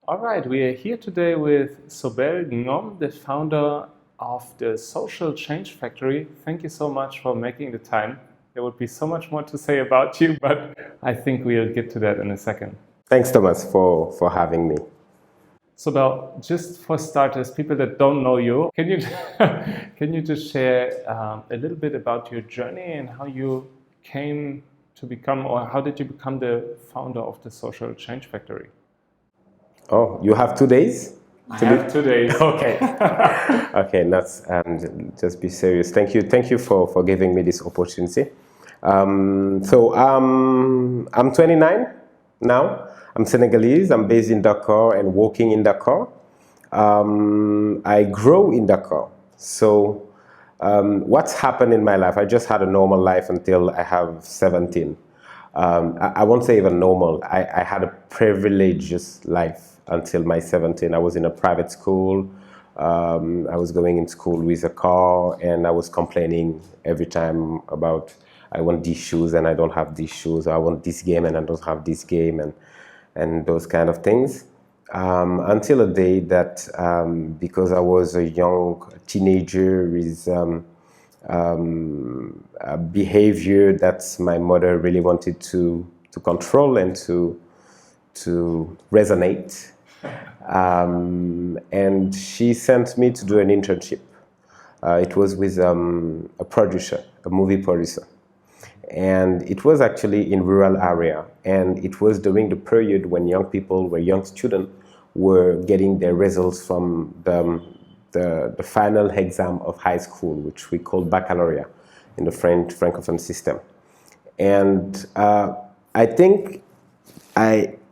All right, we are here today with Sobel Ngom, the founder of the Social Change Factory. Thank you so much for making the time. There would be so much more to say about you, but I think we'll get to that in a second. Thanks, Thomas, for having me. Sobel, just for starters, people that don't know you, can you can you just share a little bit about your journey and how you came to become, or how did you become the founder of the Social Change Factory? Oh, you have 2 days? I have 2 days. Okay. Okay, let's just be serious. Thank you for giving me this opportunity. I'm 29 now. I'm Senegalese. I'm based in Dakar and working in Dakar. I grow in Dakar. So what's happened in my life? I just had a normal life until I have 17. I won't say even normal. I had a privileged life until my 17. I was in a private school. I was going in school with a car, and I was complaining every time about I want these shoes and I don't have these shoes. Or I want this game and I don't have this game, and those kind of things. Until a day that because I was a young teenager with a behavior that my mother really wanted to control and to resonate. And she sent me to do an internship. It was with a producer, a movie producer. And it was actually in rural area. And it was during the period when young people, where young students were getting their results from the final exam of high school, which we call baccalaureate in the Francophone system. And I think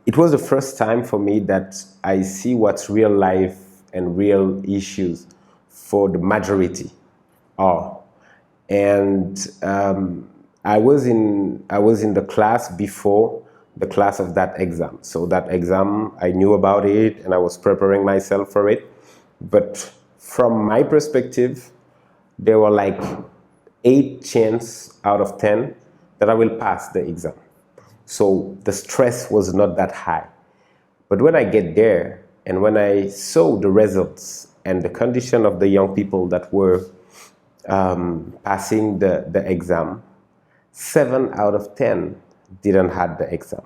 it was the first time for me that I see what's real life and real issues for the majority are. And I was in the class before the class of that exam. So that exam, I knew about it and I was preparing myself for it. But from my perspective, there were like 8 chances out of 10 that I will pass the exam. So the stress was not that high. But when I get there and when I saw the results and the condition of the young people that were passing the exam, 7 out of 10 didn't have the exam.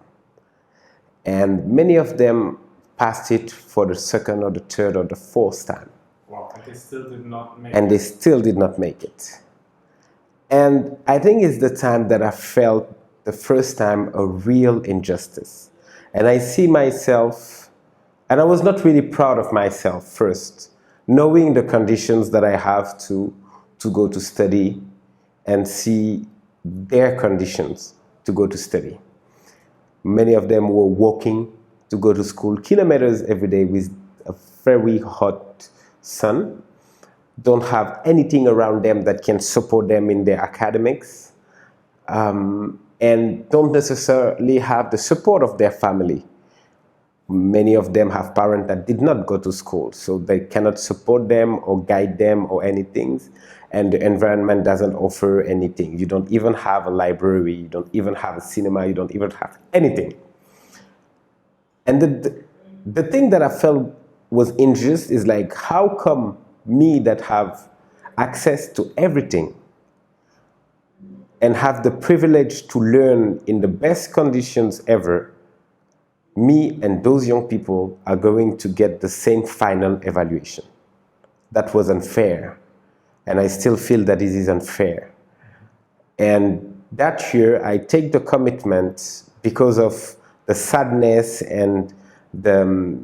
And many of them passed it for the second or the third or the fourth time. Wow, and they still did not make And they still did not make it. And I think it's the time that I felt the first time a real injustice. And I see myself, and I was not really proud of myself first, knowing the conditions that I have to go to study and see their conditions to go to study. Many of them were walking to go to school, kilometers every day with a very hot sun, don't have anything around them that can support them in their academics, and don't necessarily have the support of their family. Many of them have parents that did not go to school, so they cannot support them or guide them or anything, and the environment doesn't offer anything. You don't even have a library, you don't even have a cinema, you don't even have anything. And the thing that I felt was unjust is like, how come me that have access to everything and have the privilege to learn in the best conditions ever, me and those young people are going to get the same final evaluation? That was unfair. And I still feel that it is unfair. And that year, I take the commitment because of the sadness and the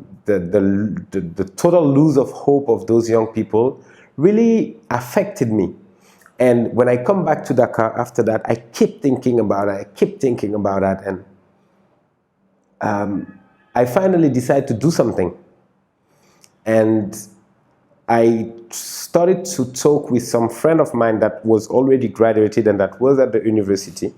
total lose of hope of those young people really affected me. And when I come back to Dakar after that, I keep thinking about it, and I finally decided to do something. And I started to talk with some friend of mine that was already graduated and that was at the university.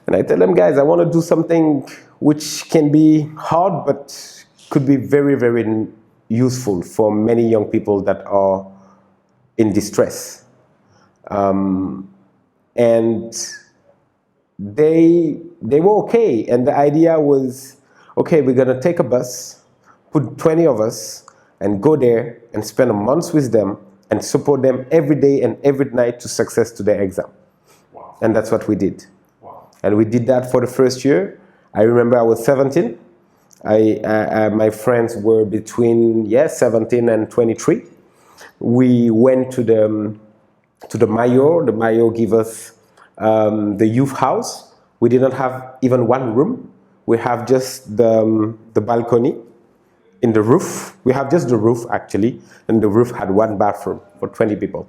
And I tell them, guys, I want to do something which can be hard, but could be very, very useful for many young people that are in distress. And they were okay. And the idea was, okay, we're going to take a bus. put 20 of us and go there and spend a month with them and support them every day and every night to success to their exam. Wow. And that's what we did. Wow. And we did that for the first year. I remember I was 17. My friends were between 17 and 23. We went to the mayor. The mayor gave us the youth house. We didn't have even one room. We have just the balcony in the roof. We have just the roof actually, and the roof had one bathroom for 20 people.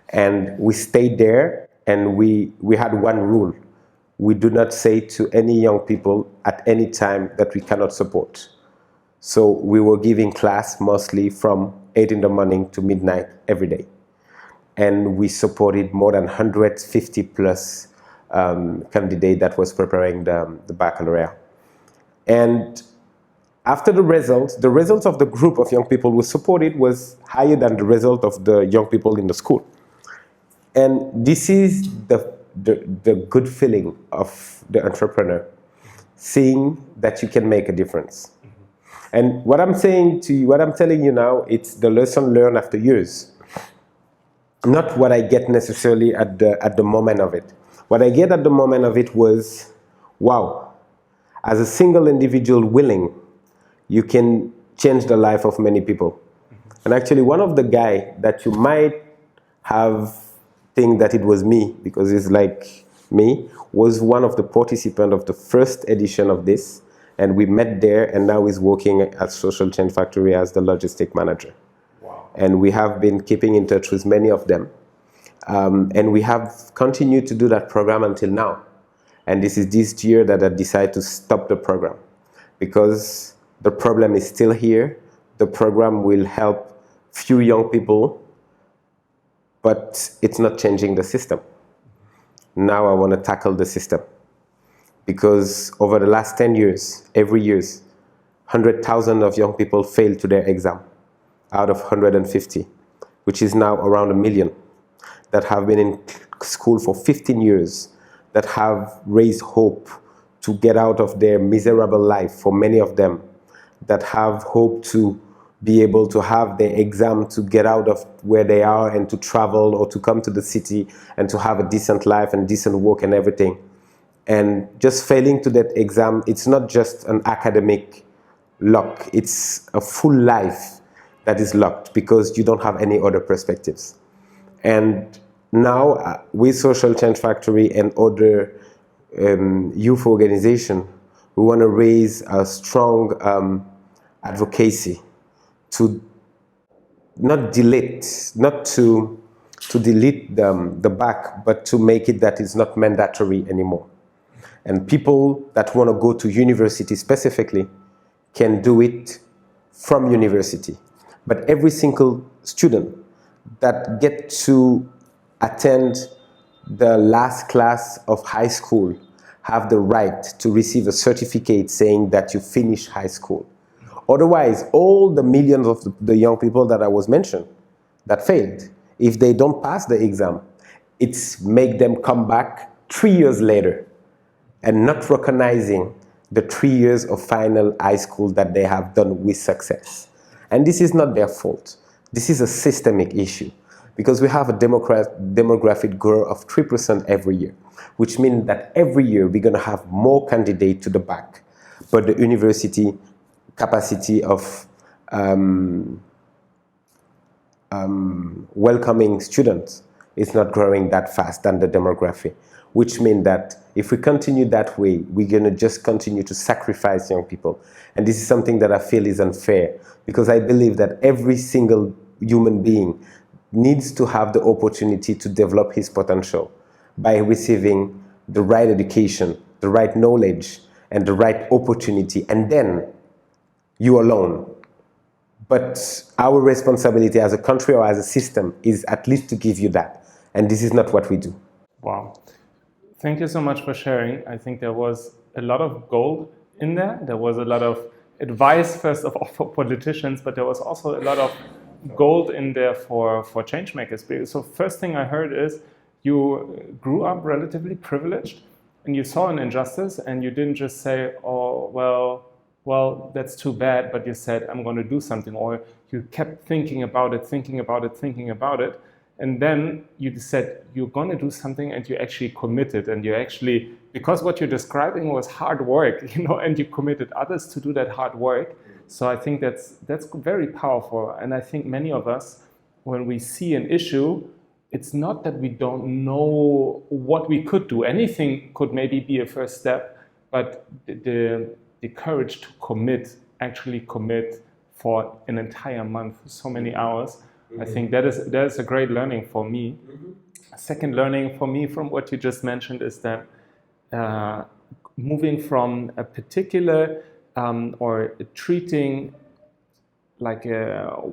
And we stayed there, and we had one rule. We do not say to any young people at any time that we cannot support. So we were giving class mostly from 8 in the morning to midnight every day. And we supported more than 150 plus candidates that was preparing the baccalaureate. And after the results of the group of young people we supported was higher than the result of the young people in the school. And this is the good feeling of the entrepreneur, seeing that you can make a difference. And what I'm saying to you, what I'm telling you now, it's the lesson learned after years. Not what I get necessarily at the moment of it. What I get at the moment of it was, wow, as a single individual willing, you can change the life of many people. And actually, one of the guy that you might have think that it was me, because it's like me, was one of the participants of the first edition of this. And we met there, and now he's working at Social Change Factory as the logistic manager. Wow. And we have been keeping in touch with many of them. And we have continued to do that program until now. And this is this year that I decided to stop the program, because the problem is still here. The program will help few young people, but it's not changing the system. Now I want to tackle the system, because over the last 10 years, every year, 100,000 of young people fail to their exam out of 150, which is now around 1 million, that have been in school for 15 years, that have raised hope to get out of their miserable life for many of them, that have hope to be able to have their exam to get out of where they are and to travel or to come to the city and to have a decent life and decent work and everything. And just failing to that exam, it's not just an academic lock, it's a full life that is locked because you don't have any other perspectives. And now with Social Change Factory and other youth organization, we want to raise a strong advocacy to not delete, not to delete the back, but to make it that it's not mandatory anymore. And people that want to go to university specifically can do it from university. But every single student that gets to attend the last class of high school have the right to receive a certificate saying that you finished high school. Otherwise, all the millions of the young people that I was mentioned that failed, if they don't pass the exam, it's make them come back 3 years later and not recognizing the 3 years of final high school that they have done with success. And this is not their fault. This is a systemic issue, because we have a demographic growth of 3% every year, which means that every year we're going to have more candidates to the back, but the university capacity of welcoming students is not growing that fast than the demography, which means that if we continue that way, we're going to just continue to sacrifice young people. And this is something that I feel is unfair, because I believe that every single human being needs to have the opportunity to develop his potential by receiving the right education, the right knowledge, and the right opportunity, and then you alone. But our responsibility as a country or as a system is at least to give you that. And this is not what we do. Wow. Thank you so much for sharing. I think there was a lot of gold in there. There was a lot of advice, first of all, for politicians, but there was also a lot of gold in there for change makers. So first thing I heard is you grew up relatively privileged and you saw an injustice and you didn't just say, oh, well, well, that's too bad, but you said, I'm going to do something, or you kept thinking about it, thinking about it, thinking about it, and then you said you're going to do something, and you actually committed, and you actually, because what you're describing was hard work, and you committed others to do that hard work. So I think that's very powerful, and I think many of us, when we see an issue, it's not that we don't know what we could do. Anything could maybe be a first step, but the courage to actually commit for an entire month, so many hours, I think that is a great learning for me. A second learning for me from what you just mentioned is that moving from a particular or treating like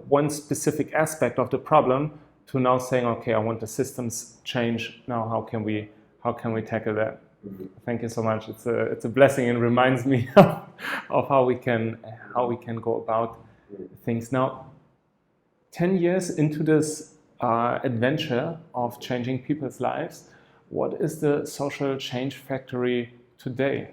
one specific aspect of the problem to now saying, okay, I want the systems change. Now, how can we tackle that? Thank you so much. It's a blessing and reminds me of how we can go about things. Now, 10 years into this adventure of changing people's lives, what is the social change factory today?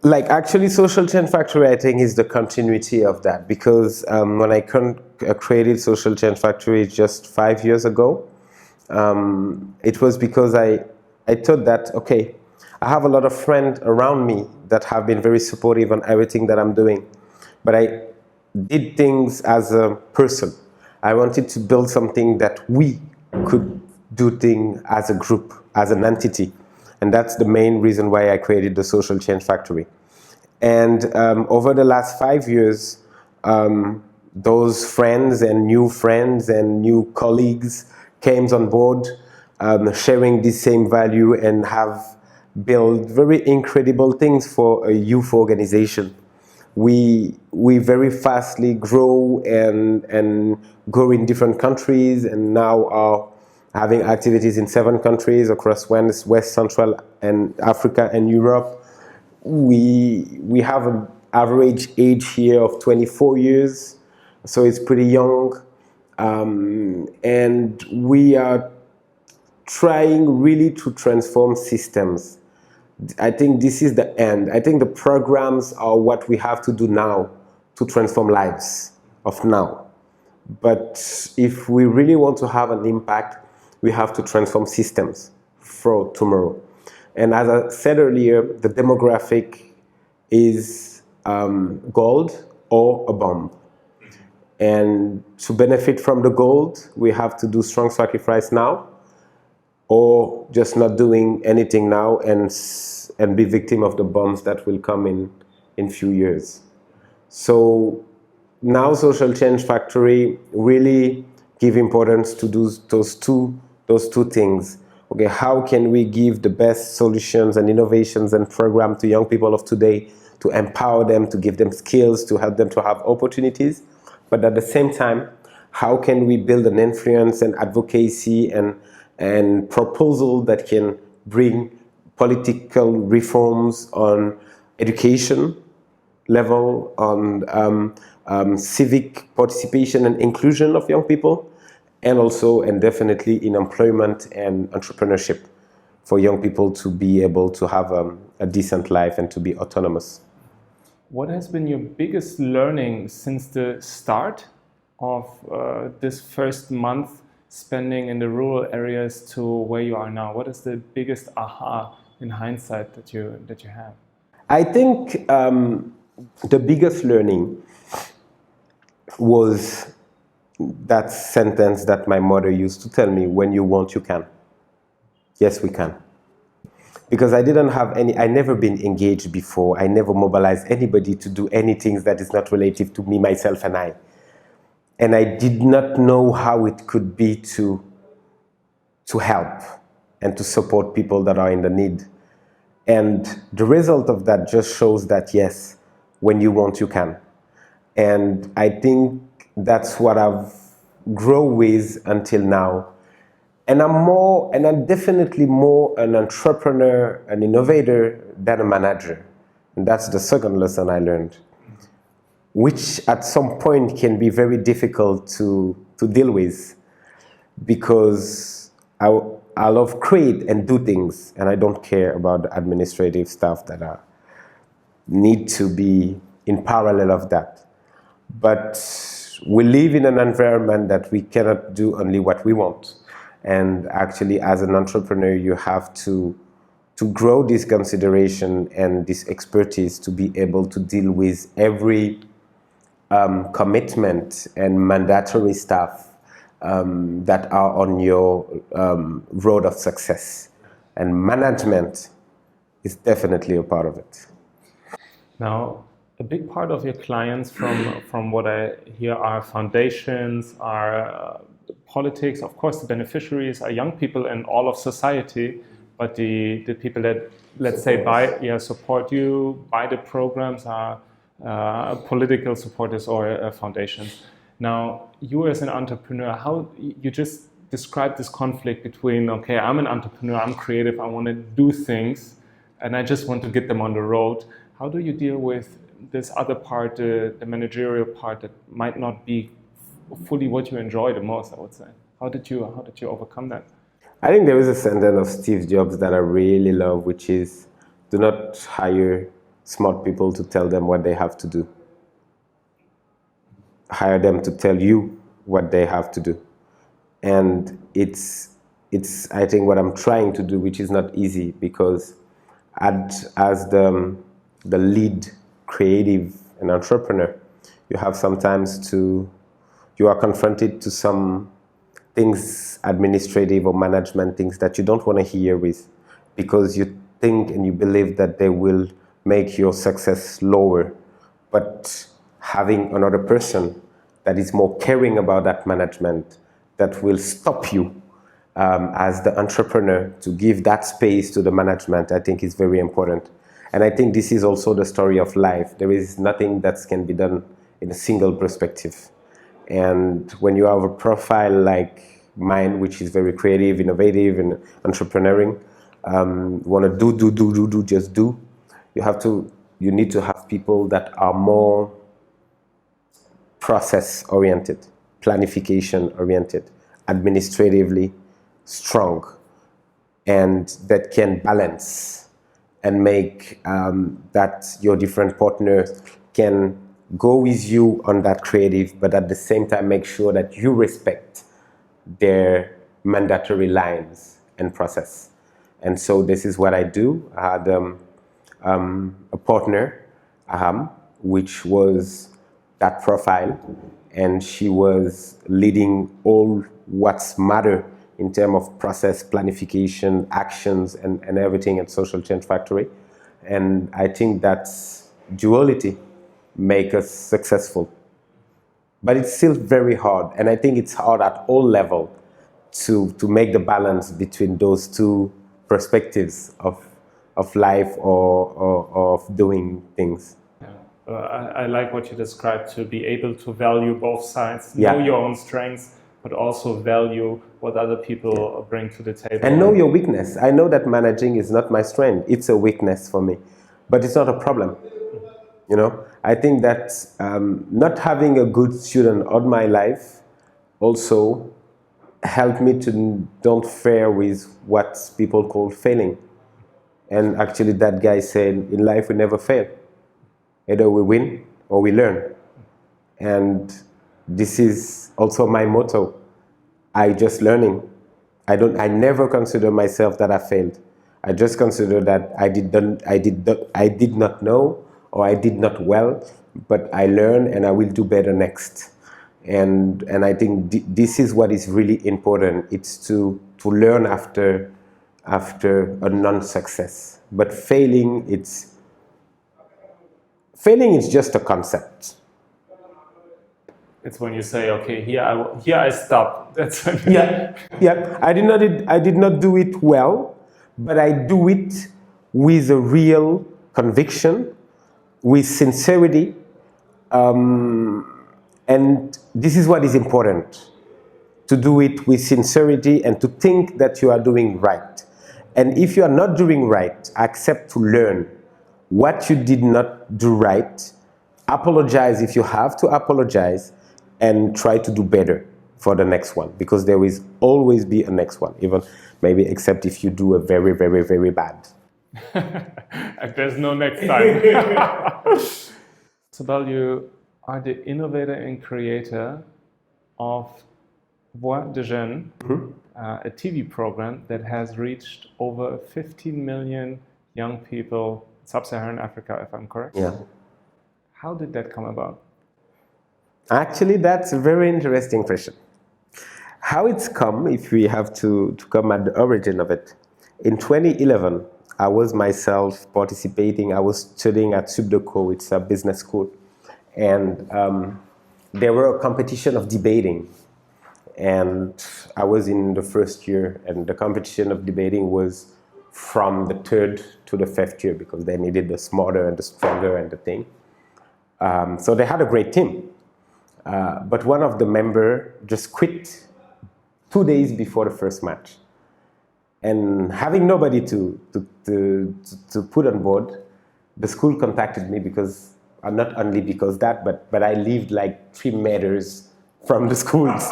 Actually, Social Change Factory, I think, is the continuity of that, because when I created Social Change Factory just 5 years ago, it was because I thought that, okay, I have a lot of friends around me that have been very supportive on everything that I'm doing, but I did things as a person. I wanted to build something that we could do things as a group, as an entity. And that's the main reason why I created the Social Change Factory. And over the last 5 years, those friends and new colleagues came on board, sharing the same value, and have built very incredible things for a youth organization. We very fastly grow and go in different countries, and now are having activities in 7 countries across West, Central, and Africa and Europe. We have an average age here of 24 years, so it's pretty young. And we are trying really to transform systems. I think this is the end. I think the programs are what we have to do now to transform lives of now. But if we really want to have an impact, we have to transform systems for tomorrow. And as I said earlier, the demographic is gold or a bomb. And to benefit from the gold, we have to do strong sacrifice now, or just not doing anything now and be victim of the bombs that will come in few years. So now Social Change Factory really give importance to those two things. Okay, how can we give the best solutions and innovations and programs to young people of today to empower them, to give them skills, to help them to have opportunities? But at the same time, how can we build an influence and advocacy and proposal that can bring political reforms on education level, on civic participation and inclusion of young people, and also and definitely in employment and entrepreneurship for young people to be able to have a decent life and to be autonomous. What has been your biggest learning since the start of this first month spending in the rural areas to where you are now? What is the biggest aha in hindsight that you have? I think the biggest learning was that sentence that my mother used to tell me: when you want, you can. Yes, we can. Because I didn't have I never been engaged before. I never mobilized anybody to do anything that is not relative to me, myself, and I. And I did not know how it could be to help and to support people that are in the need. And the result of that just shows that, yes, when you want, you can. And I think that's what I've grown with until now. And I'm definitely more an entrepreneur, an innovator than a manager. And that's the second lesson I learned, which at some point can be very difficult to deal with, because I love create and do things, and I don't care about the administrative stuff need to be in parallel of that. But we live in an environment that we cannot do only what we want. And actually, as an entrepreneur, you have to grow this consideration and this expertise to be able to deal with every commitment and mandatory stuff that are on your road of success. And management is definitely a part of it. Now, a big part of your clients, from what I hear, are foundations, are politics. Of course, the beneficiaries are young people and all of society, but the people that, let's say, support you, buy the programs are political supporters or foundations. Now, you as an entrepreneur, how you just describe this conflict between, okay, I'm an entrepreneur, I'm creative, I want to do things, and I just want to get them on the road. How do you deal with this other part, the managerial part that might not be fully what you enjoy the most, I would say? How did you overcome that? I think there is a sentence of Steve Jobs that I really love, which is, do not hire smart people to tell them what they have to do. Hire them to tell you what they have to do. And it's I think what I'm trying to do, which is not easy, because as the lead creative and entrepreneur, you have sometimes you are confronted to some things, administrative or management things that you don't want to hear with, because you think and you believe that they will make your success lower. But having another person that is more caring about that management, that will stop you as the entrepreneur to give that space to the management, I think is very important. And I think this is also the story of life. There is nothing that can be done in a single perspective. And when you have a profile like mine, which is very creative, innovative, and entrepreneuring, want to just do, you need to have people that are more process-oriented, planification-oriented, administratively strong, and that can balance and make that your different partners can go with you on that creative, but at the same time make sure that you respect their mandatory lines and process. And so this is what I do. I had a partner, which was that profile, and she was leading all what's matter in terms of process, planification, actions, and everything at Social Change Factory. And I think that's duality make us successful. But it's still very hard, and I think it's hard at all levels to make the balance between those two perspectives of life or of doing things. I like what you described, to be able to value both sides, Yeah. know your own strengths, but also value what other people bring to the table. And know your weakness. I know that managing is not my strength. It's a weakness for me, but it's not a problem. You know, I think that not having a good student on my life also helped me to don't fare with what people call failing. And actually that guy said, in life we never fail. Either we win or we learn. And this is also my motto. I just learning. I never consider myself that I failed. I just consider that I did not know, or I did not well, but I learned and I will do better next. And I think this is what is really important. It's to learn after a non-success. But failing is just a concept. It's when you say, okay, here I stop. That's when yeah. I did not do it well, but I do it with a real conviction, with sincerity, and this is what is important, to do it with sincerity and to think that you are doing right. And if you are not doing right, accept to learn what you did not do right, apologize if you have to apologize, and try to do better for the next one, because there will always be a next one, even maybe except if you do a very, very, very bad. And there's no next time. Sobel, you are the innovator and creator of Voix de Jeunes, a TV program that has reached over 15 million young people in Sub-Saharan Africa, if I'm correct. Yeah. How did that come about? Actually, that's a very interesting question. How it's come, if we have to come at the origin of it. In 2011, I was myself participating, I was studying at Sub-Saharan, it's a business school, and there were a competition of debating. And I was in the first year, and the competition of debating was from the third to the fifth year, because they needed the smarter and the stronger and the thing. So they had a great team. But one of the members just quit 2 days before the first match. And having nobody to put on board, the school contacted me because, not only because that, but I lived like 3 meters from the schools.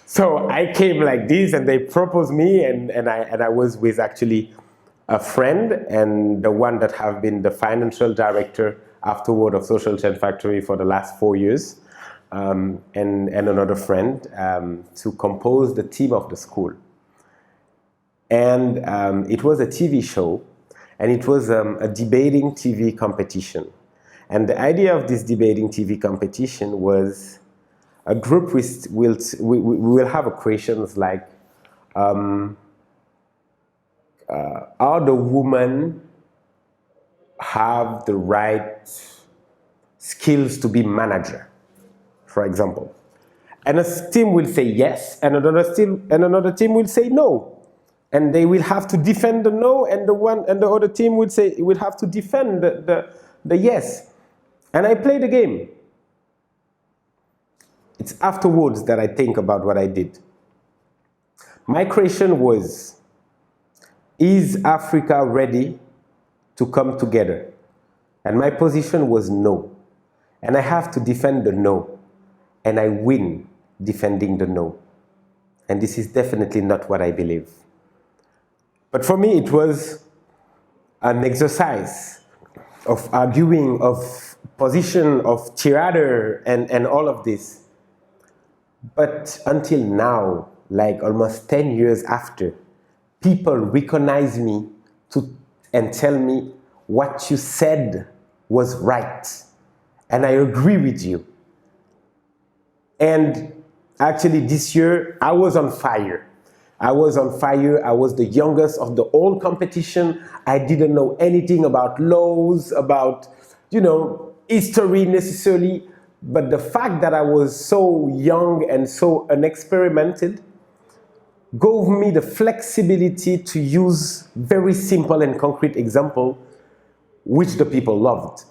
So I came like this, and they proposed me, and I was with actually a friend and the one that have been the financial director afterward of Social Change Factory for the last 4 years, and another friend to compose the team of the school. And it was a TV show, and it was a debating TV competition. And the idea of this debating TV competition was a group will have questions like, are the women have the right skills to be manager, for example? And a team will say yes, and another team will say no. And they will have to defend the no, and the other team will have to defend the yes. And I play the game. It's afterwards that I think about what I did. My question was, is Africa ready to come together? And my position was no. And I have to defend the no. And I win defending the no. And this is definitely not what I believe. But for me, it was an exercise of arguing, of position, of tirade, and all of this. But until now, like almost 10 years after, people recognize me and tell me what you said was right. And I agree with you. And actually this year, I was on fire. I was on fire. I was the youngest of the whole competition. I didn't know anything about laws, about, history necessarily. But the fact that I was so young and so unexperimented gave me the flexibility to use very simple and concrete example, which the people loved.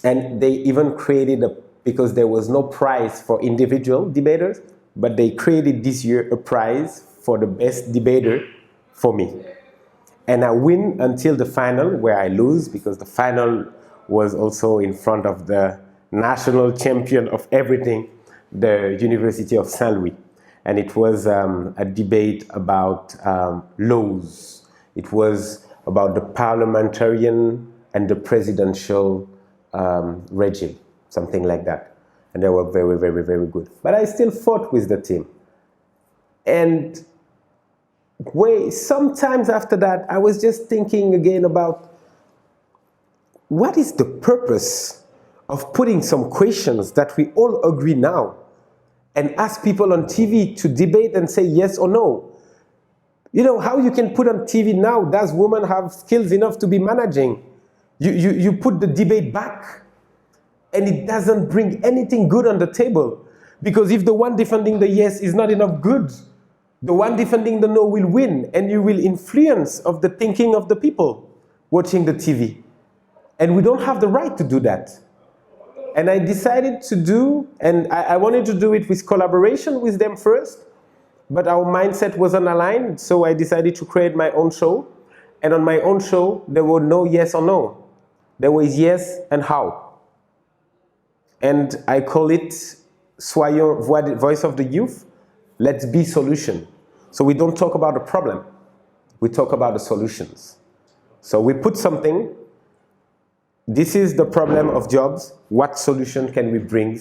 And they even created because there was no prize for individual debaters, but they created this year a prize for the best debater for me. And I win until the final, where I lose, because the final was also in front of the national champion of everything, the University of Saint Louis. And it was a debate about laws. It was about the parliamentarian and the presidential regime, something like that. And they were very, very, very good. But I still fought with the team. And sometimes after that, I was just thinking again about what is the purpose of putting some questions that we all agree now and ask people on TV to debate and say yes or no. How you can put on TV now, does women have skills enough to be managing? You put the debate back, and it doesn't bring anything good on the table. Because if the one defending the yes is not enough good, the one defending the no will win, and you will influence of the thinking of the people watching the TV. And we don't have the right to do that. And I decided to do, and I wanted to do it with collaboration with them first, but our mindset wasn't aligned, so I decided to create my own show. And on my own show, there were no yes or no. There was yes and how. And I call it Soyons Voice of the Youth, let's be solution. So we don't talk about the problem, we talk about the solutions. So we put something, this is the problem of jobs, what solution can we bring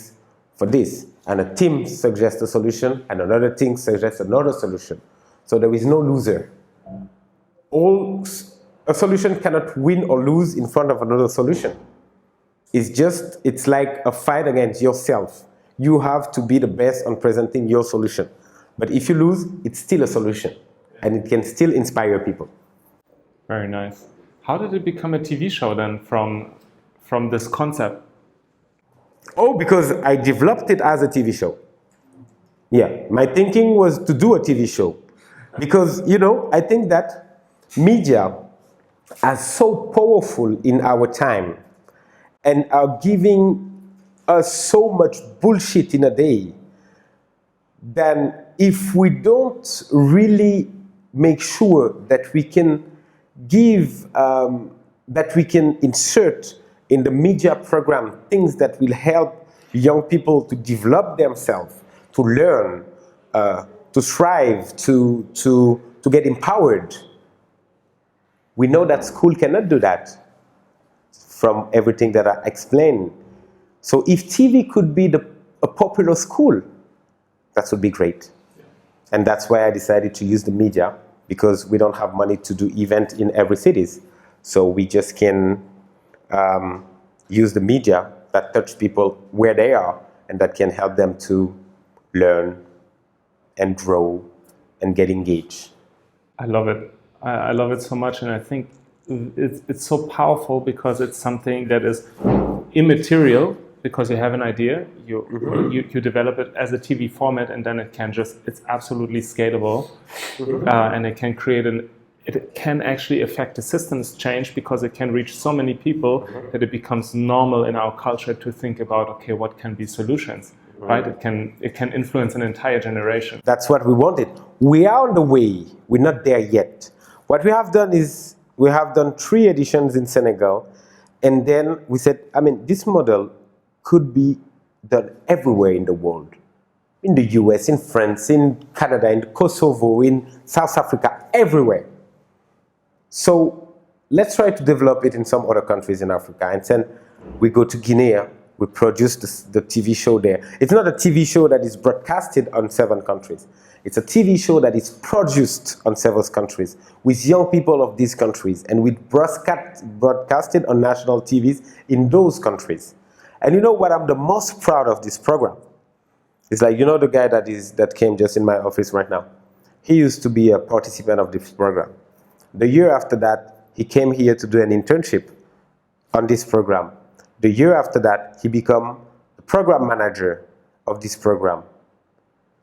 for this? And a team suggests a solution, and another team suggests another solution. So there is no loser. A solution cannot win or lose in front of another solution. It's like a fight against yourself. You have to be the best on presenting your solution. But if you lose, it's still a solution, and it can still inspire people. Very nice. How did it become a TV show then from this concept? Oh, because I developed it as a TV show. Yeah, my thinking was to do a TV show. Because, I think that media are so powerful in our time and are giving us so much bullshit in a day, then if we don't really make sure that we can that we can insert in the media program things that will help young people to develop themselves, to learn, to thrive, to get empowered. We know that school cannot do that from everything that I explained. So if TV could be a popular school, that would be great. And that's why I decided to use the media, because we don't have money to do events in every city. So we just can use the media that touch people where they are and that can help them to learn and grow and get engaged. I love it. I love it so much, and I think it's so powerful because it's something that is immaterial, because you have an idea, you develop it as a TV format, and then it's absolutely scalable, and it can it can actually affect the systems change, because it can reach so many people that it becomes normal in our culture to think about, okay, what can be solutions, right? It can influence an entire generation. That's what we wanted. We are on the way. We're not there yet. What we have done is we have done 3 editions in Senegal, and then we said, this model could be done everywhere in the world. In the US, in France, in Canada, in Kosovo, in South Africa, everywhere. So let's try to develop it in some other countries in Africa. And then we go to Guinea, we produce the TV show there. It's not a TV show that is broadcasted on 7 countries. It's a TV show that is produced on several countries with young people of these countries, and we broadcasted on national TVs in those countries. And you know what I'm the most proud of this program? It's like, the guy that came just in my office right now. He used to be a participant of this program. The year after that, he came here to do an internship on this program. The year after that, he became the program manager of this program.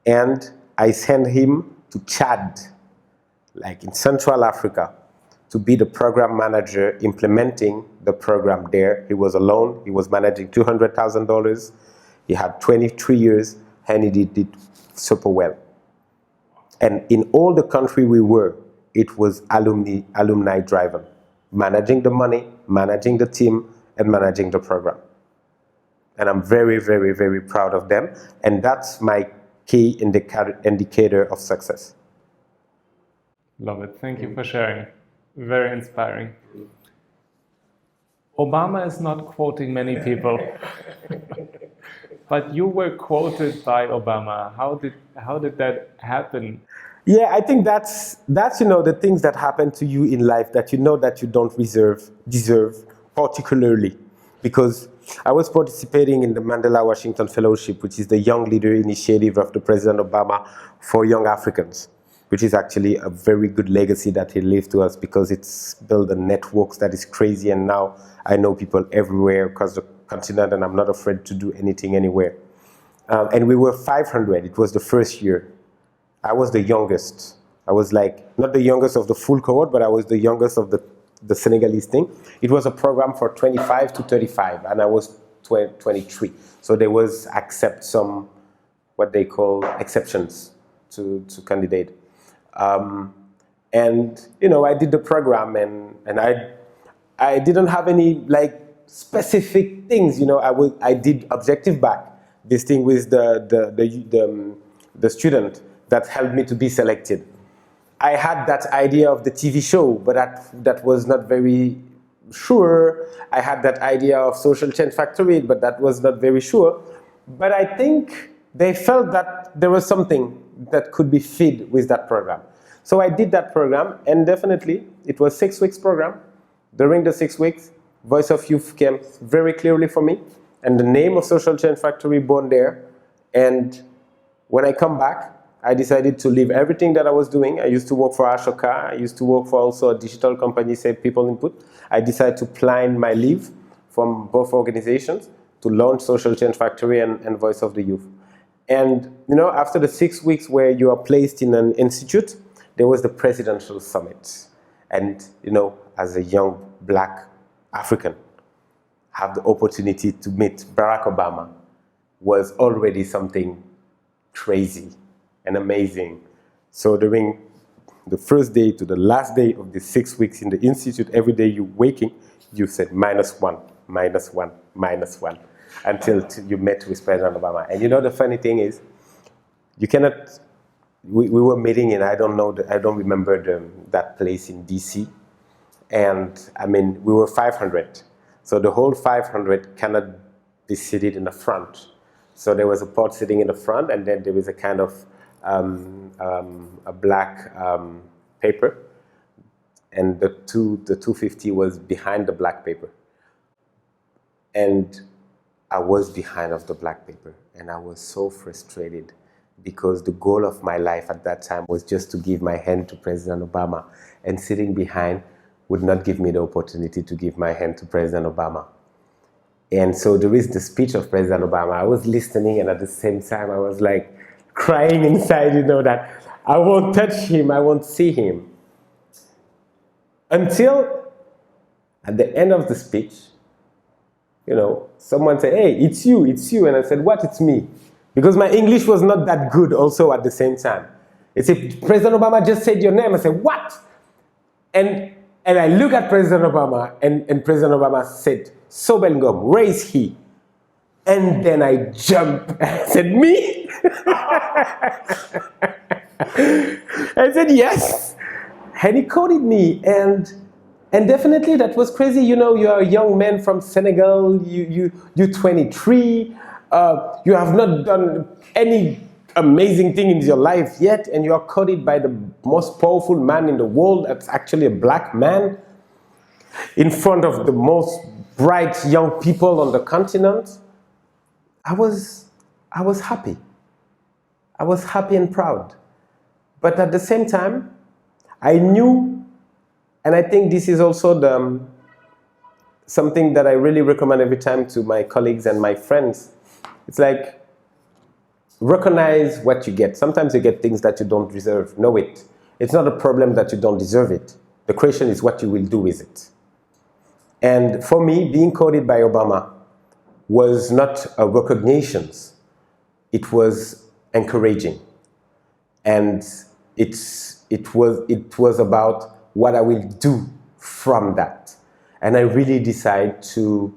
And I sent him to Chad, like in Central Africa, to be the program manager implementing the program there. He was alone. He was managing $200,000. He had 23 years, and he did super well. And in all the country we were, it was alumni driven, managing the money, managing the team, and managing the program. And I'm very, very, very proud of them. And that's my key indicator of success. Love it. Thank you for sharing. Very inspiring. Obama is not quoting many people, but you were quoted by Obama. How did that happen? Yeah, I think that's the things that happen to you in life that that you don't deserve particularly. Because I was participating in the Mandela Washington Fellowship, which is the Young Leader Initiative of the President Obama for young Africans, which is actually a very good legacy that he left to us, because it's built a networks that is crazy. And now I know people everywhere across the continent, and I'm not afraid to do anything anywhere. And we were 500. It was the first year. I was the youngest. I was not the youngest of the full cohort, but I was the youngest of the Senegalese thing. It was a program for 25 to 35, and I was 23. So there was some, what they call exceptions to candidate. And, I did the program, and I didn't have any specific things, I did objective back, this thing with the student that helped me to be selected. I had that idea of the TV show, but that was not very sure. I had that idea of Social Change Factory, but that was not very sure. But I think they felt that there was something that could be fed with that program. So I did that program, and definitely it was 6 weeks program. During the 6 weeks, Voice of Youth came very clearly for me, and the name of Social Change Factory born there. And when I come back, I decided to leave everything that I was doing. I used to work for Ashoka. I used to work for also a digital company, Save People Input. I decided to plan my leave from both organizations to launch Social Change Factory and Voice of the Youth. And after the 6 weeks where you are placed in an institute, there was the presidential summit. And as a young black African, have the opportunity to meet Barack Obama was already something crazy and amazing. So during the first day to the last day of the 6 weeks in the institute, every day you're waking, you said -1, -1, -1, until you met with President Obama. And the funny thing is, you cannot, we were meeting in, I don't remember that place in DC. And we were 500. So the whole 500 cannot be seated in the front. So there was a part sitting in the front, and then there was a kind of a black paper, and the 250 was behind the black paper. And I was behind of the black paper, and I was so frustrated because the goal of my life at that time was just to give my hand to President Obama, and sitting behind would not give me the opportunity to give my hand to President Obama. And so there is the speech of President Obama. I was listening, and at the same time I was like crying inside, that I won't touch him, I won't see him. Until at the end of the speech, someone said, "Hey, it's you. And I said, "What? It's me." Because my English was not that good also at the same time. They said, "President Obama just said your name." I said, "What?" And I look at President Obama, and President Obama said, "Sobel Ngom, raise he." And then I jumped. I said, "Me?" I said, "Yes." And he quoted me. And definitely that was crazy. You are a young man from Senegal. You're 23. You have not done any amazing thing in your life yet, and you are quoted by the most powerful man in the world. That's actually a black man in front of the most bright young people on the continent. I was happy. I was happy and proud. But at the same time, I knew, and I think this is also something that I really recommend every time to my colleagues and my friends. It's like, recognize what you get. Sometimes you get things that you don't deserve. Know it. It's not a problem that you don't deserve it. The question is what you will do with it. And for me, being quoted by Obama was not a recognition. It was encouraging. And it was about what I will do from that. And I really decided to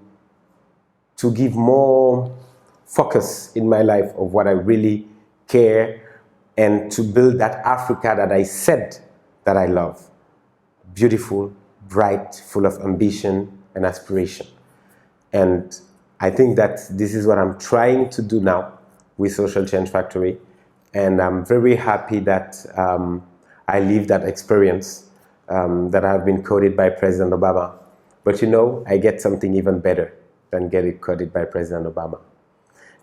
give more focus in my life of what I really care, and to build that Africa that I said that I love. Beautiful, bright, full of ambition and aspiration. And I think that this is what I'm trying to do now with Social Change Factory. And I'm very happy that I lived that experience, that I've been quoted by President Obama. But I get something even better than getting quoted by President Obama.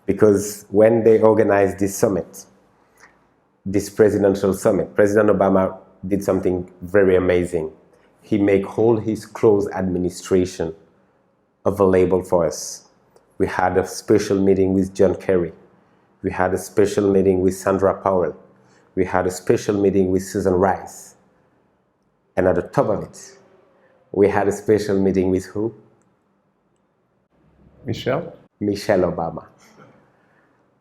Because when they organized this summit, this presidential summit, President Obama did something very amazing. He made all his close administration available for us. We had a special meeting with John Kerry. We had a special meeting with Sandra Powell. We had a special meeting with Susan Rice. And at the top of it, we had a special meeting with who? Michelle Obama.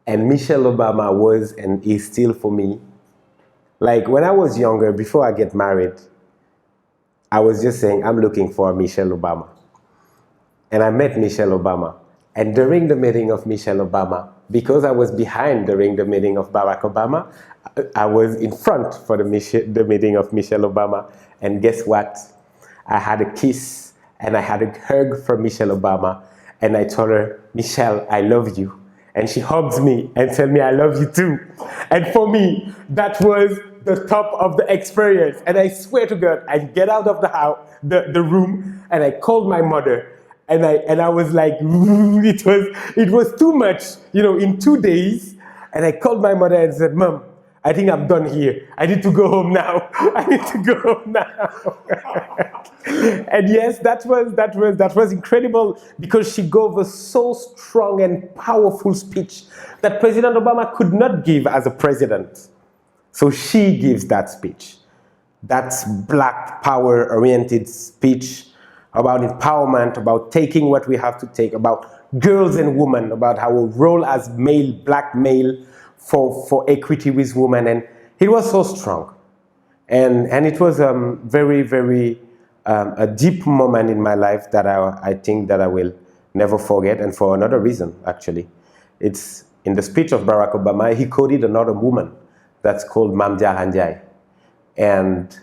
And Michelle Obama was and is still for me. Like when I was younger, before I get married, I was just saying, I'm looking for Michelle Obama. And I met Michelle Obama. And during the meeting of Michelle Obama, because I was behind during the meeting of Barack Obama, I was in front for the meeting of Michelle Obama. And guess what? I had a kiss and I had a hug from Michelle Obama. And I told her, Michelle, I love you. And she hugs me and tells me I love you too. And for me, that was the top of the experience. And I swear to God, I get out of the house, the room, and I called my mother. And I was like, it was too much, in 2 days. And I called my mother and said, Mom, I think I'm done here. I need to go home now. I need to go home now. And yes, that was incredible, because she gave a so strong and powerful speech that President Obama could not give as a president. So she gives that speech. That's Black power-oriented speech about empowerment, about taking what we have to take, about girls and women, about our role as male, Black male, for equity with women. And it was so strong. And it was very, very a deep moment in my life that I think that I will never forget, and for another reason, actually. It's in the speech of Barack Obama, he quoted another woman that's called Mam Dia Hanjai. And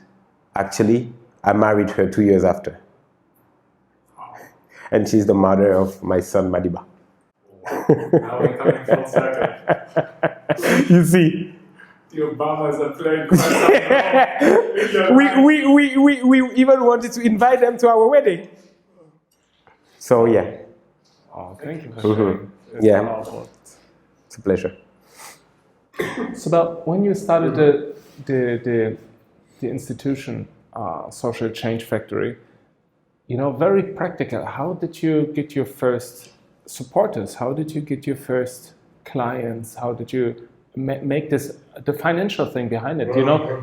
actually, I married her 2 years after. And she's the mother of my son, Madiba. Now we're coming full circle. You see? The Obamas are playing quite we even wanted to invite them to our wedding. So, yeah. Oh, thank you for sharing. It's Yeah. powerful. It's a pleasure. So, about when you started the institution, Social Change Factory, very practical. How did you get your first supporters? How did you get your first clients? How did you make this, the financial thing behind it?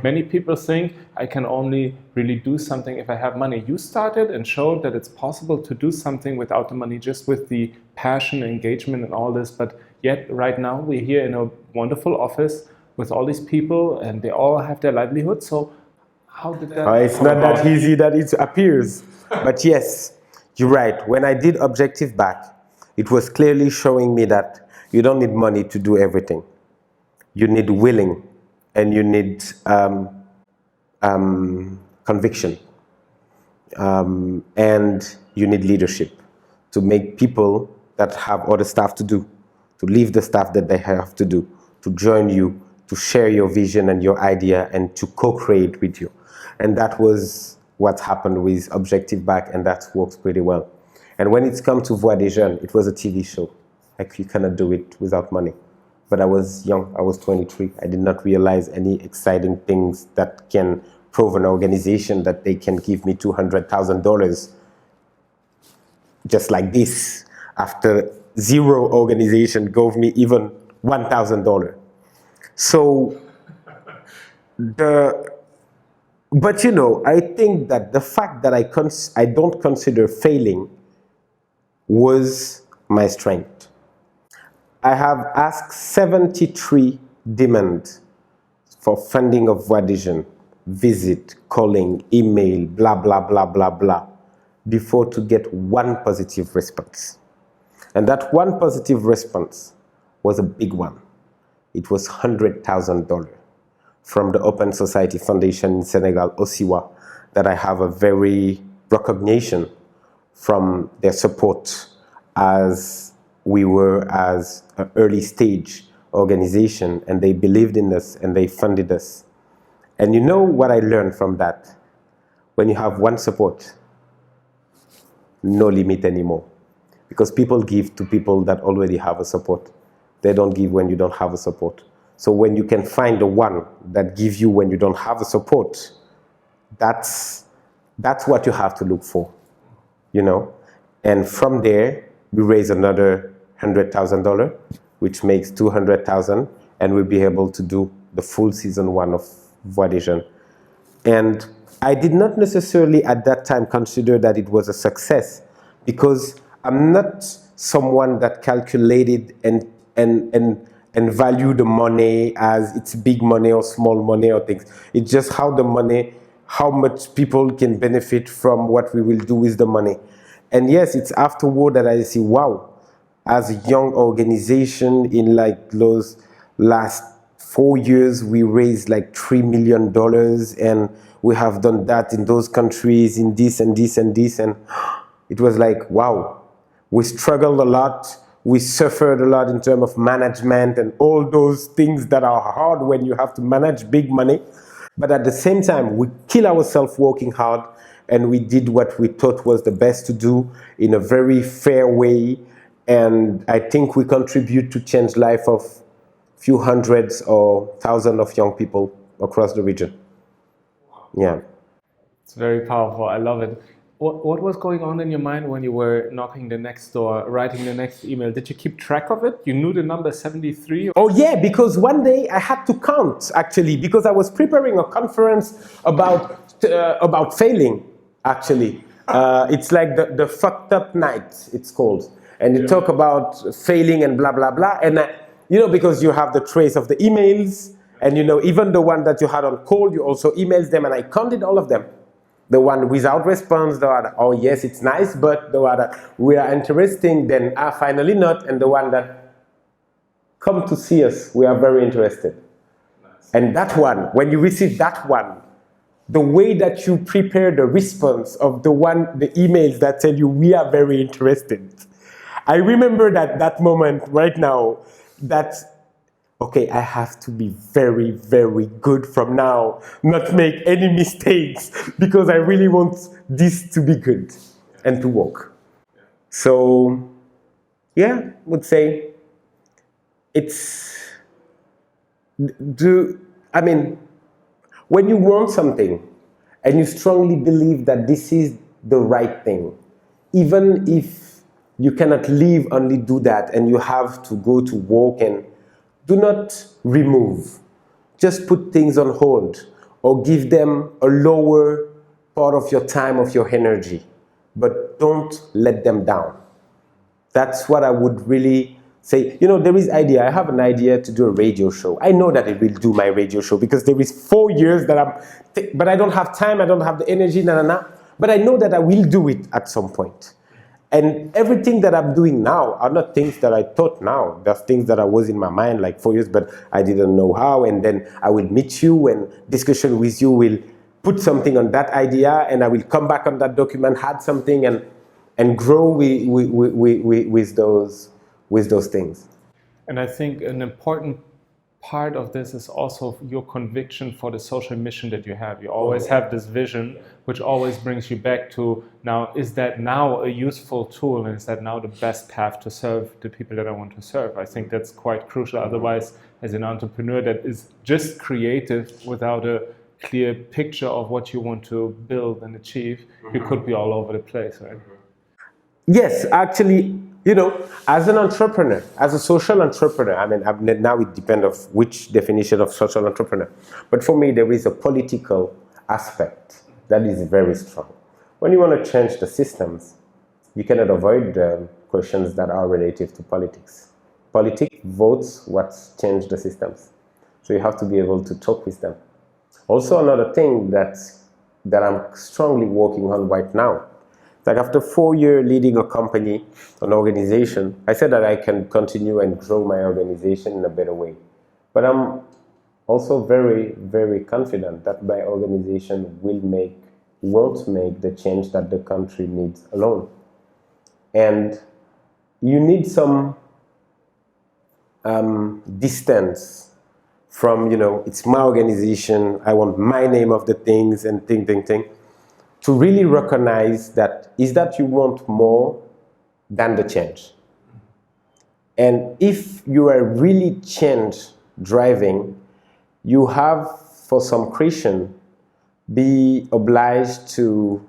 Many people think I can only really do something if I have money. You started and showed that it's possible to do something without the money, just with the passion, engagement, and all this. But yet, right now, we're here in a wonderful office with all these people, and they all have their livelihood. So, how did that? It's not that easy that it appears. But yes, you're right. When I did Objective Back, it was clearly showing me that you don't need money to do everything. You need willing, and you need conviction, and you need leadership to make people that have other stuff to do, to leave the stuff that they have to do, to join you, to share your vision and your idea, and to co-create with you. And that was what happened with Objective Back, and that works pretty well. And when it's come to Voix des Jeunes, it was a TV show. Like, you cannot do it without money. But I was young, I was 23. I did not realize any exciting things that can prove an organization that they can give me $200,000 just like this, after zero organization gave me even $1,000. So, but I think that the fact that I don't consider failing was my strength. I have asked 73 demands for funding of Voix des Jeunes, visit, calling, email, blah, blah, blah, blah, blah, before to get one positive response. And that one positive response was a big one. It was $100,000 from the Open Society Foundation in Senegal, Osiwa, that I have a very recognition from their support, as we were as an early stage organization, and they believed in us and they funded us. And you know what I learned from that? When you have one support, no limit anymore. Because people give to people that already have a support. They don't give when you don't have a support. So when you can find the one that gives you when you don't have a support, that's what you have to look for, And from there, we raise another $100,000, which makes $200,000, and we'll be able to do the full season 1 of Voix des Jeunes. And I did not necessarily at that time consider that it was a success, because I'm not someone that calculated and value the money as it's big money or small money or things. It's just how much people can benefit from what we will do with the money. And yes, it's afterward that I see, wow, as a young organization, in like those last 4 years, we raised like $3 million, and we have done that in those countries, in this and this and this, and it was like, wow, we struggled a lot, we suffered a lot in terms of management and all those things that are hard when you have to manage big money. But at the same time, we kill ourselves working hard, and we did what we thought was the best to do in a very fair way. And I think we contribute to change life of few hundreds or thousands of young people across the region. Yeah. It's very powerful. I love it. What was going on in your mind when you were knocking the next door, writing the next email? Did you keep track of it? You knew the number 73? Oh yeah, because one day I had to count, actually, because I was preparing a conference about failing, actually. It's like the fucked up night, it's called. And you talk about failing and blah, blah, blah. And, because you have the trace of the emails, and, even the one that you had on call, you also emailed them, and I counted all of them. The one without response, the one, oh yes, it's nice, but the one that we are interesting, then finally not, and the one that come to see us, we are very interested. Nice. And that one, when you receive that one, the way that you prepare the response of the emails that tell you we are very interested. I remember that moment right now, that okay, I have to be very, very good from now, not make any mistakes, because I really want this to be good and to work. So, yeah, I would say when you want something and you strongly believe that this is the right thing, even if you cannot live, only do that, and you have to go to work, and do not remove. Just put things on hold or give them a lower part of your time, of your energy, but don't let them down. That's what I would really say. There is idea. I have an idea to do a radio show. I know that I will do my radio show because there is 4 years that but I don't have time, I don't have the energy, but I know that I will do it at some point. And everything that I'm doing now are not things that I thought now. There's things that I was in my mind like 4 years, but I didn't know how. And then I will meet you, and discussion with you will put something on that idea, and I will come back on that document, add something, and grow with those things. And I think an important part of this is also your conviction for the social mission that you have. You always have this vision, which always brings you back to, now, is that now a useful tool, and is that now the best path to serve the people that I want to serve? I think that's quite crucial. Otherwise, as an entrepreneur that is just creative without a clear picture of what you want to build and achieve, you could be all over the place, right? Yes, actually, as an entrepreneur, as a social entrepreneur, now it depends on which definition of social entrepreneur. But for me, there is a political aspect that is very strong. When you want to change the systems, you cannot avoid questions that are relative to politics. Politics votes what's changed the systems. So you have to be able to talk with them. Also, another thing that I'm strongly working on right now, like after 4 years leading a company, an organization, I said that I can continue and grow my organization in a better way. But I'm also very, very confident that my organization won't make the change that the country needs alone. And you need some distance from, it's my organization, I want my name of the things and thing, to really recognize that you want more than the change. And if you are really change driving, you have, for some Christian, be obliged to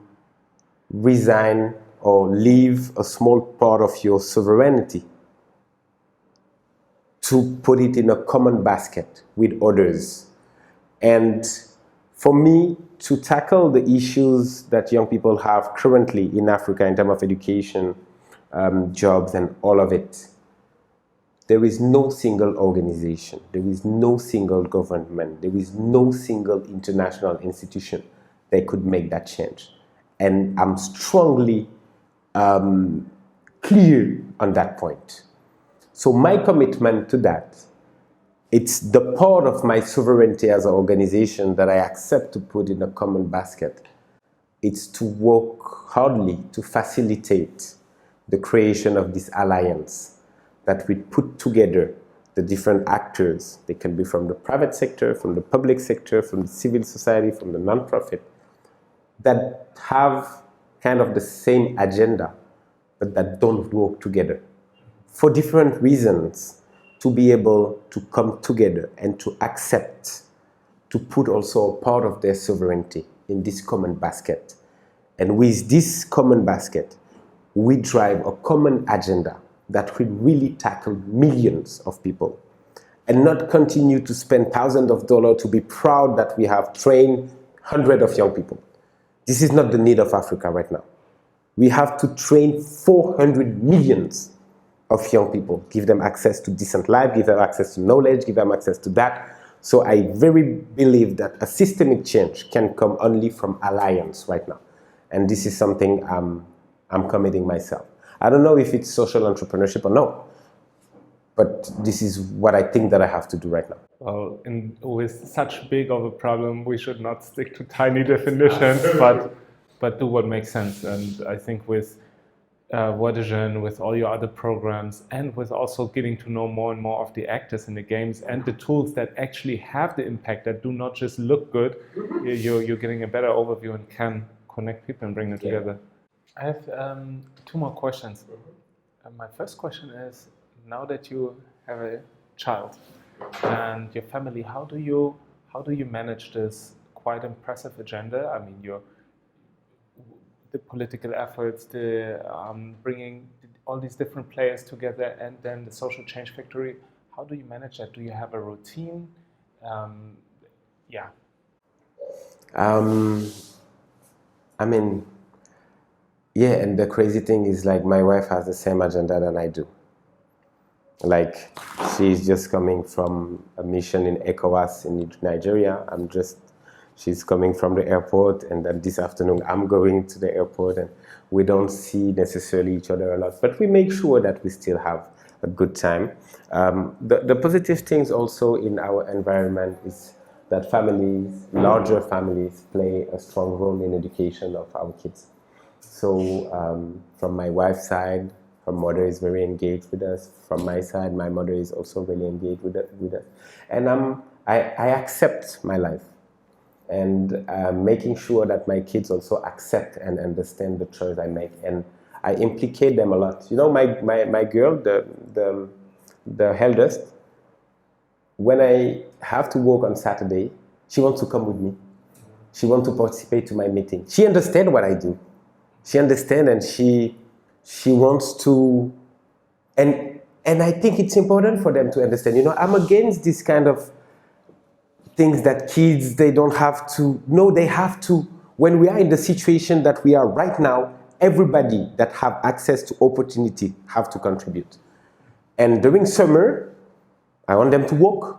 resign or leave a small part of your sovereignty to put it in a common basket with others. And for me, to tackle the issues that young people have currently in Africa in terms of education, jobs, and all of it, there is no single organization, there is no single government, there is no single international institution that could make that change. And I'm strongly clear on that point. So my commitment to that, it's the part of my sovereignty as an organization that I accept to put in a common basket. It's to work hardly to facilitate the creation of this alliance that we put together the different actors. They can be from the private sector, from the public sector, from the civil society, from the nonprofit, that have kind of the same agenda, but that don't work together for different reasons, to be able to come together and to accept, to put also a part of their sovereignty in this common basket. And with this common basket, we drive a common agenda that will really tackle millions of people, and not continue to spend thousands of dollars to be proud that we have trained hundreds of young people. This is not the need of Africa right now. We have to train 400 millions of young people, give them access to decent life, give them access to knowledge, give them access to that. So I very believe that a systemic change can come only from alliance right now. And this is something I'm committing myself. I don't know if it's social entrepreneurship or no, but this is what I think that I have to do right now. Well, with such big of a problem, we should not stick to tiny definitions, but do what makes sense. And I think with Voix, with all your other programs, and with also getting to know more and more of the actors in the games and the tools that actually have the impact, that do not just look good, you're getting a better overview and can connect people and bring them together. I have 2 more questions. My first question is, now that you have a child and your family, how do you manage this quite impressive agenda? I mean, the political efforts, the bringing all these different players together, and then the social change factory. How do you manage that? Do you have a routine? I mean, yeah, and the crazy thing is, like, my wife has the same agenda than I do. Like, she's just coming from a mission in ECOWAS in Nigeria. She's coming from the airport, and then this afternoon I'm going to the airport, and we don't see necessarily each other a lot, but we make sure that we still have a good time. The positive things also in our environment is that families, larger families, play a strong role in education of our kids. So from my wife's side, her mother is very engaged with us. From my side, my mother is also really engaged with us. And I accept my life, and making sure that my kids also accept and understand the choice I make. And I implicate them a lot. You know, my girl, the eldest, when I have to work on Saturday, she wants to come with me. She wants to participate to my meeting. She understands what I do. She understands, and she wants to, and I think it's important for them to understand. You know, I'm against this kind of things that kids, they don't have to. No, they have to. When we are in the situation that we are right now, everybody that have access to opportunity have to contribute. And during summer, I want them to work.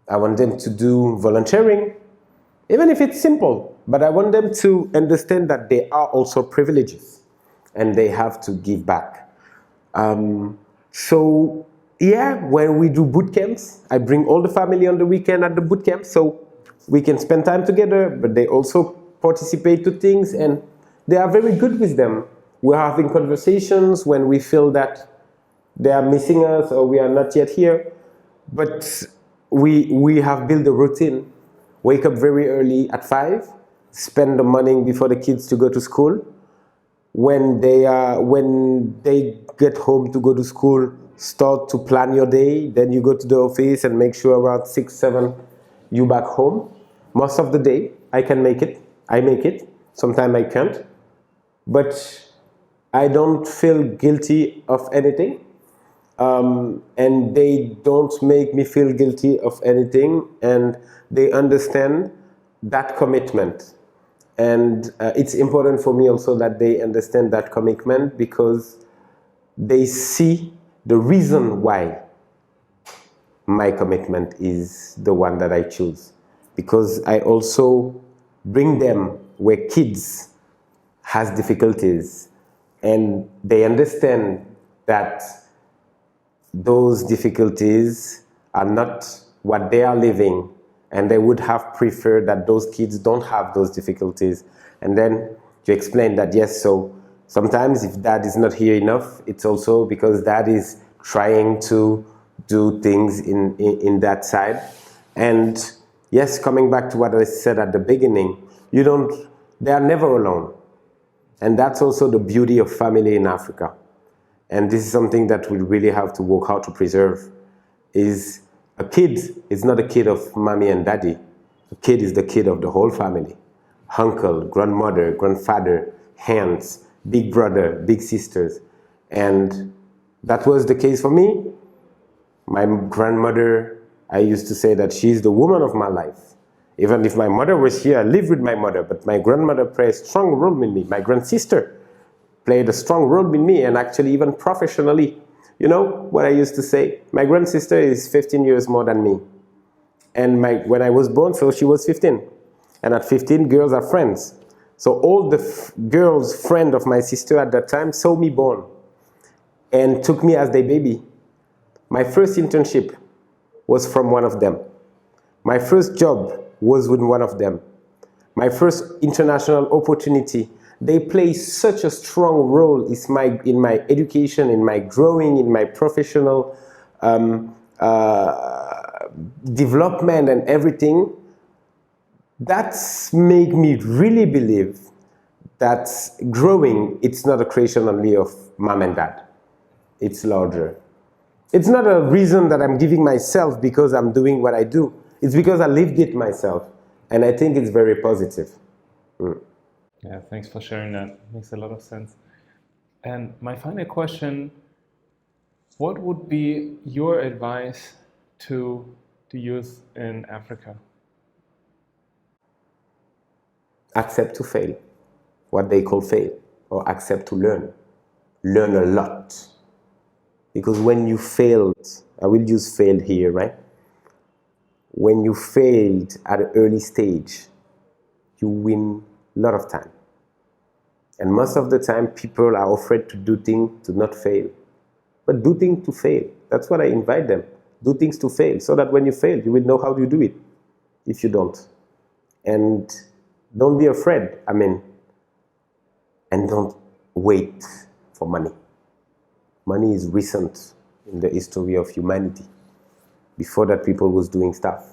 I want them to do volunteering, even if it's simple. But I want them to understand that there are also privileges, and they have to give back. So yeah, when we do boot camps, I bring all the family on the weekend at the boot camp, so we can spend time together, but they also participate to things, and they are very good with them. We're having conversations when we feel that they are missing us or we are not yet here, but we have built a routine. Wake up very early at 5, spend the morning before the kids to go to school. When they get home to go to school, start to plan your day. Then you go to the office and make sure around 6, 7 you back home. Most of the day I can make it. I make it. Sometimes I can't. But I don't feel guilty of anything. And they don't make me feel guilty of anything. And they understand that commitment. And it's important for me also that they understand that commitment, because they see the reason why my commitment is the one that I choose. Because I also bring them where kids has difficulties, and they understand that those difficulties are not what they are living, and they would have preferred that those kids don't have those difficulties. And then you explain that, yes, so sometimes if dad is not here enough, it's also because dad is trying to do things in that side. And yes, coming back to what I said at the beginning, they are never alone. And that's also the beauty of family in Africa. And this is something that we really have to work hard to preserve. Is a kid is not a kid of mommy and daddy. A kid is the kid of the whole family. Uncle, grandmother, grandfather, aunts, big brother, big sisters. And that was the case for me. My grandmother, I used to say that she's the woman of my life. Even if my mother was here, I lived with my mother, but my grandmother played a strong role in me. My grandsister played a strong role in me, and actually even professionally. You know what I used to say? My grandsister is 15 years more than me. And when I was born, so she was 15. And at 15, girls are friends. So all the girls' friends of my sister at that time saw me born and took me as their baby. My first internship was from one of them. My first job was with one of them. My first international opportunity. They play such a strong role in my education, in my growing, in my professional development and everything. That's made me really believe that growing, it's not a creation only of mom and dad. It's larger. It's not a reason that I'm giving myself because I'm doing what I do. It's because I lived it myself. And I think it's very positive. Yeah, thanks for sharing that. Makes a lot of sense. And my final question, what would be your advice to the youth in Africa? Accept to fail, what they call fail, or accept to learn. Learn a lot. Because when you failed, I will use failed here, right? When you failed at an early stage, you win a lot of time. And most of the time, people are afraid to do things to not fail. But do things to fail. That's what I invite them. Do things to fail, so that when you fail, you will know how you do it, if you don't. And don't be afraid, and don't wait for money. Money is recent in the history of humanity. Before that, people was doing stuff.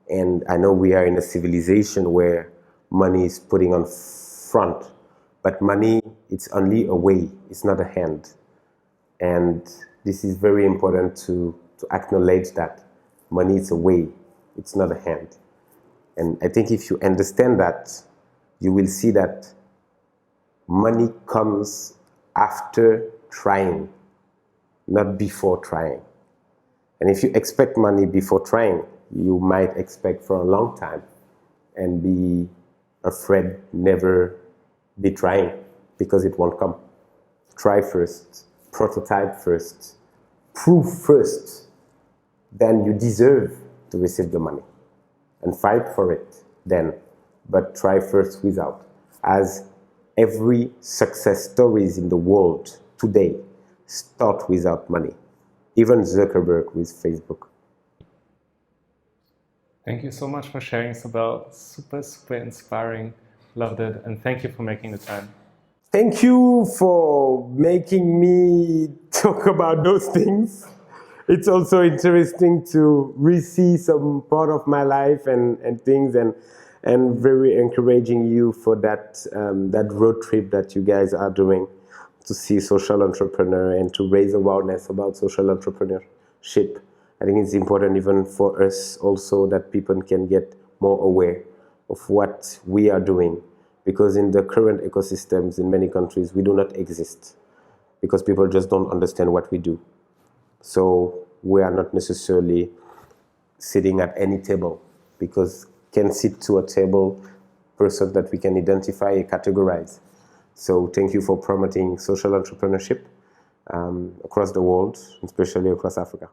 And I know we are in a civilization where money is putting on front, but money, it's only a way, it's not a hand. And this is very important to acknowledge that money is a way, it's not a hand. And I think if you understand that, you will see that money comes after trying, not before trying. And if you expect money before trying, you might expect for a long time and be afraid never be trying because it won't come. Try first, prototype first, prove first, then you deserve to receive the money. And fight for it then, but try first without. As every success stories in the world today start without money. Even Zuckerberg with Facebook. Thank you so much for sharing, Sobel. Super, super inspiring. Loved it. And thank you for making the time. Thank you for making me talk about those things. It's also interesting to re-see some part of my life and things, and very encouraging you for that road trip that you guys are doing to see social entrepreneur and to raise awareness about social entrepreneurship. I think it's important even for us also that people can get more aware of what we are doing, because in the current ecosystems in many countries we do not exist because people just don't understand what we do. So we are not necessarily sitting at any table, because can sit to a table person that we can identify and categorize. So thank you for promoting social entrepreneurship across the world, especially across Africa.